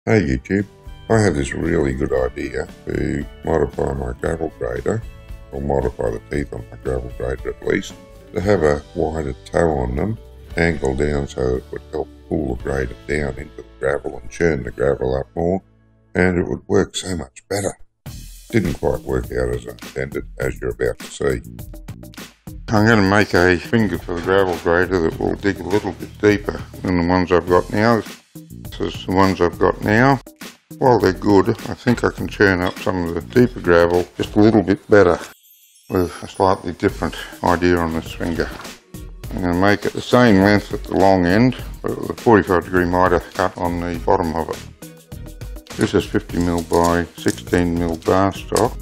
Hey YouTube, I have this really good idea to modify my gravel grader, or modify the teeth on my gravel grader at least, to have a wider toe on them, angled down so it would help pull the grader down into the gravel and churn the gravel up more, and it would work so much better. Didn't quite work out as I intended, as you're about to see. I'm going to make a finger for the gravel grader that will dig a little bit deeper than the ones I've got now. This is the ones I've got now. While they're good, I think I can churn up some of the deeper gravel just a little bit better with a slightly different idea on this finger. I'm going to make it the same length at the long end, but with a 45-degree miter cut on the bottom of it. This is 50mm by 16mm bar stock.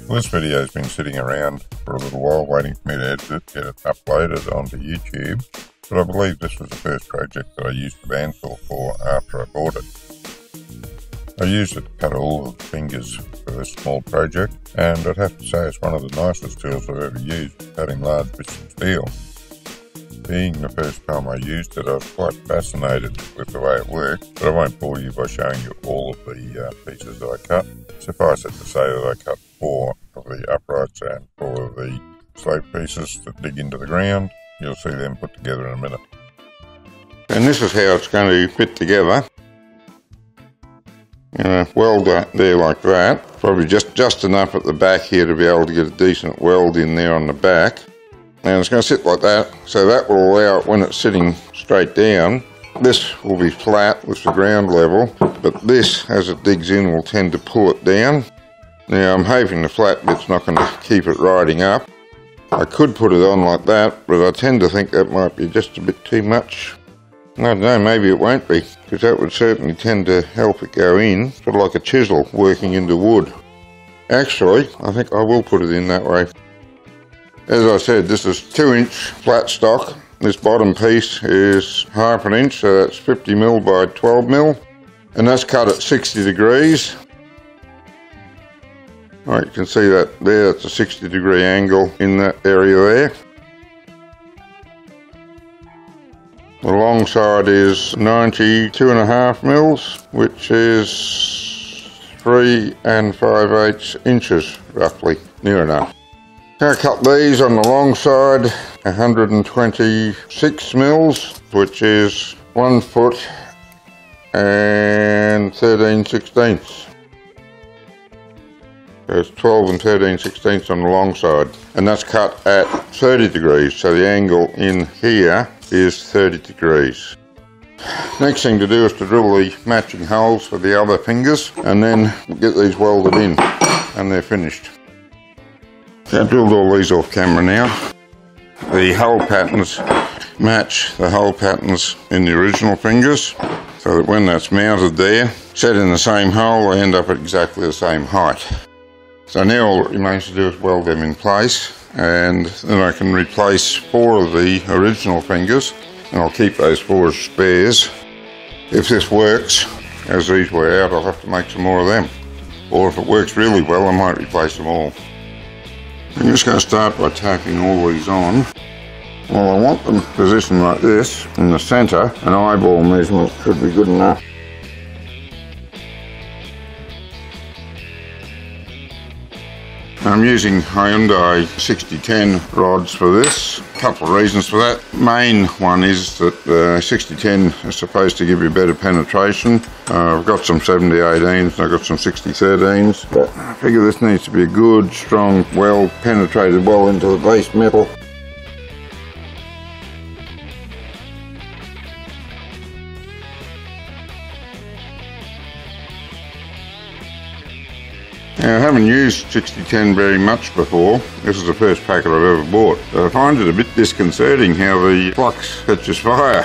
Well, this video has been sitting around for a little while waiting for me to edit it, get it uploaded onto YouTube, but I believe this was the first project that I used the bandsaw for after I bought it. I used it to cut all of the fingers for this small project, and I'd have to say it's one of the nicest tools I've ever used for cutting large bits of steel. Being the first time I used it, I was quite fascinated with the way it worked, but I won't bore you by showing you all of the pieces that I cut. Suffice it to say that I cut 4 of the uprights and 4 of the slope pieces that dig into the ground. You'll see them put together in a minute. And this is how it's going to fit together. Weld that there like that. Probably just enough at the back here to be able to get a decent weld in there on the back. And it's going to sit like that, so that will allow it when it's sitting straight down. This will be flat with the ground level, but this, as it digs in, will tend to pull it down. Now I'm hoping the flat bit's not going to keep it riding up. I could put it on like that, but I tend to think that might be just a bit too much. I don't know, maybe it won't be, because that would certainly tend to help it go in, sort of like a chisel working into wood. Actually, I think I will put it in that way. As I said, this is 2-inch flat stock. This bottom piece is half an inch, so that's 50mm by 12mm, and that's cut at 60 degrees. Right, you can see that there, it's a 60-degree angle in that area there. The long side is 92.5mm, which is 3 5/8 inches roughly, near enough. I cut these on the long side 126mm, which is 1 foot and 13/16. So it's 12 and 13/16 on the long side, and that's cut at 30 degrees, so the angle in here is 30 degrees. Next thing to do is to drill the matching holes for the other fingers, and then get these welded in, and they're finished. I drilled all these off camera now. The hole patterns match the hole patterns in the original fingers, so that when that's mounted there, set in the same hole, they end up at exactly the same height. So now all that remains to do is weld them in place, and then I can replace 4 of the original fingers, and I'll keep those 4 as spares. If this works, as these wear out, I'll have to make some more of them. Or if it works really well, I might replace them all. I'm just going to start by tacking all these on. Well, I want them positioned like this in the centre. An eyeball measurement should be good enough. I'm using Hyundai 6010 rods for this. A couple of reasons for that. Main one is that 6010 is supposed to give you better penetration. I've got some 7018s and I've got some 6013s, but I figure this needs to be a good, strong, well penetrated well into the base metal. Now, I haven't used 6010 very much before. This is the first packet I've ever bought. I find it a bit disconcerting how the flux catches fire.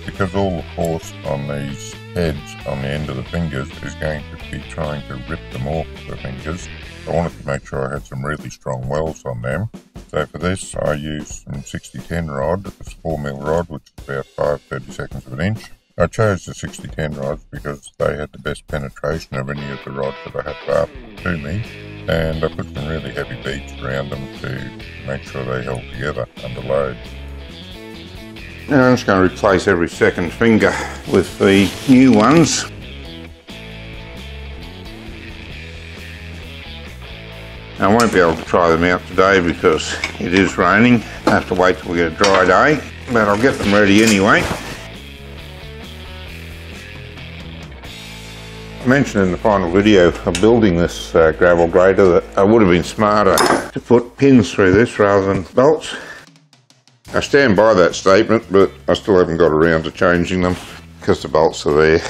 Because all the force on these heads on the end of the fingers is going to be trying to rip them off the fingers, I wanted to make sure I had some really strong welds on them. So for this I used some 6010 rod. It's a 4mm rod, which is about 5/32 of an inch. I chose the 6010 rods because they had the best penetration of any of the rods that I had barbed to me, and I put some really heavy beads around them to make sure they held together under load. Now I'm just going to replace every second finger with the new ones. I won't be able to try them out today because it is raining. I have to wait till we get a dry day, but I'll get them ready anyway. I mentioned in the final video of building this gravel grader that I would have been smarter to put pins through this rather than bolts. I stand by that statement, but I still haven't got around to changing them because the bolts are there.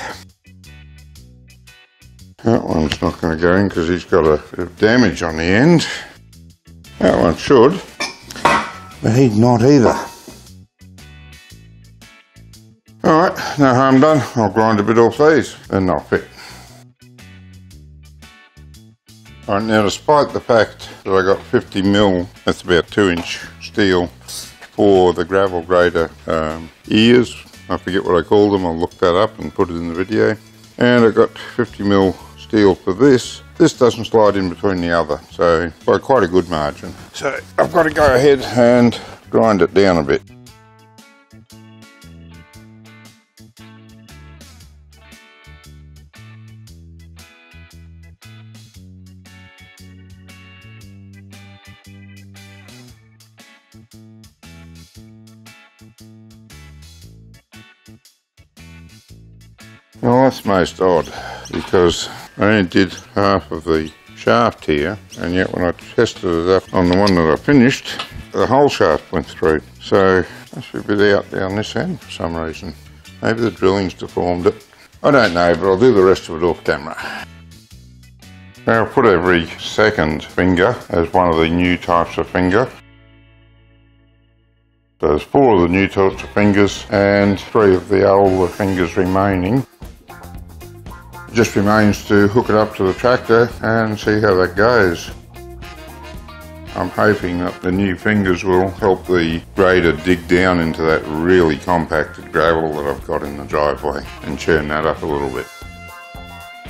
That one's not going to go in because he's got a bit of damage on the end. That one should, but he's not either. Alright, no harm done. I'll grind a bit off these and they'll fit. Alright, now despite the fact that I got 50mm, that's about 2-inch steel, for the gravel grader ears, I forget what I call them, I'll look that up and put it in the video. And I got 50mm steel for this. This doesn't slide in between the other, so by quite a good margin. So I've got to go ahead and grind it down a bit. Well, that's most odd because I only did half of the shaft here, and yet when I tested it up on the one that I finished, the whole shaft went through. So must be a bit out down this end for some reason. Maybe the drilling's deformed it. I don't know, but I'll do the rest of it off camera. Now I'll put every second finger as one of the new types of finger. There's 4 of the new types of fingers and 3 of the older fingers remaining. It just remains to hook it up to the tractor and see how that goes. I'm hoping that the new fingers will help the grader dig down into that really compacted gravel that I've got in the driveway and churn that up a little bit.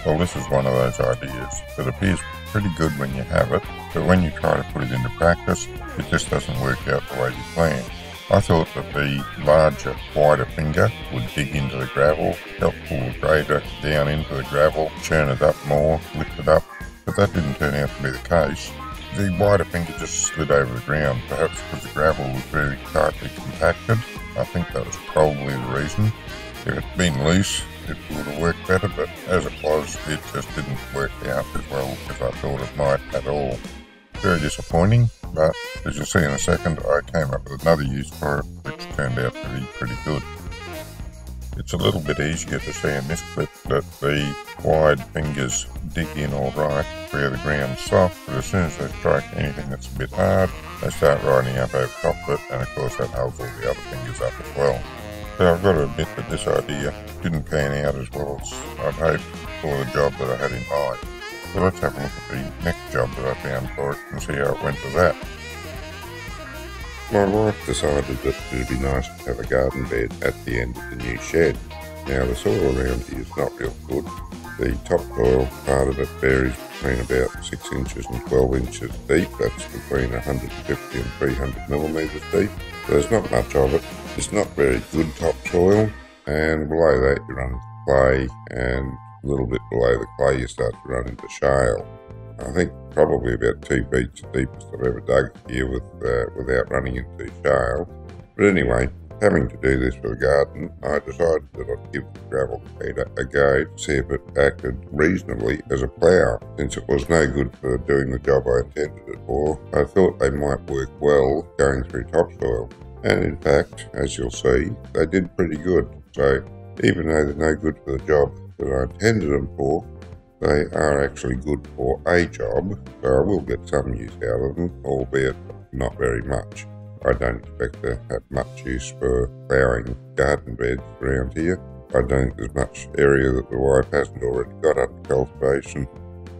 Well, this is one of those ideas that appears pretty good when you have it, but when you try to put it into practice, it just doesn't work out the way you plan. I thought that the larger, wider finger would dig into the gravel, help pull the grader down into the gravel, churn it up more, lift it up, but that didn't turn out to be the case. The wider finger just slid over the ground, perhaps because the gravel was very tightly compacted. I think that was probably the reason. If it had been loose, it would have worked better, but as it was, it just didn't work out as well as I thought it might at all. Very disappointing, but as you'll see in a second, I came up with another use for it, which turned out to be pretty good. It's a little bit easier to see in this clip that the wide fingers dig in all right where the ground's soft, but as soon as they strike anything that's a bit hard, they start riding up over top of it, and of course that holds all the other fingers up as well. So I've got to admit that this idea didn't pan out as well as I'd hoped for the job that I had in mind. So let's have a look at the next job that I found for it and see how it went with that. My wife decided that it'd be nice to have a garden bed at the end of the new shed. Now the soil around here is not real good. The topsoil part of it varies between about 6 inches and 12 inches deep. That's between 150 and 300 millimetres deep. So there's not much of it. It's not very good topsoil, and below that you run into clay, and a little bit below the clay you start to run into shale. I think probably about 2 feet's the deepest I've ever dug here without running into shale. But anyway, having to do this for the garden, I decided that I'd give the gravel grader a go to see if it acted reasonably as a plough. Since it was no good for doing the job I intended it for, I thought they might work well going through topsoil. And in fact, as you'll see, they did pretty good. So even though they're no good for the job that I intended them for, they are actually good for a job, so I will get some use out of them, albeit not very much. I don't expect to have much use for ploughing garden beds around here. I don't think there's much area that the wife hasn't already got under cultivation.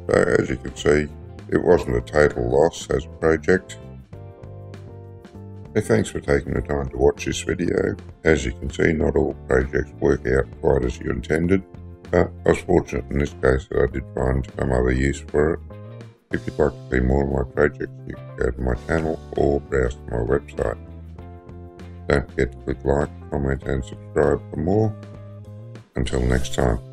So as you can see, it wasn't a total loss as a project. So thanks for taking the time to watch this video. As you can see, not all projects work out quite as you intended, but I was fortunate in this case that I did find some other use for it. If you'd like to see more of my projects, you can go to my channel or browse to my website. Don't forget to click like, comment and subscribe for more. Until next time.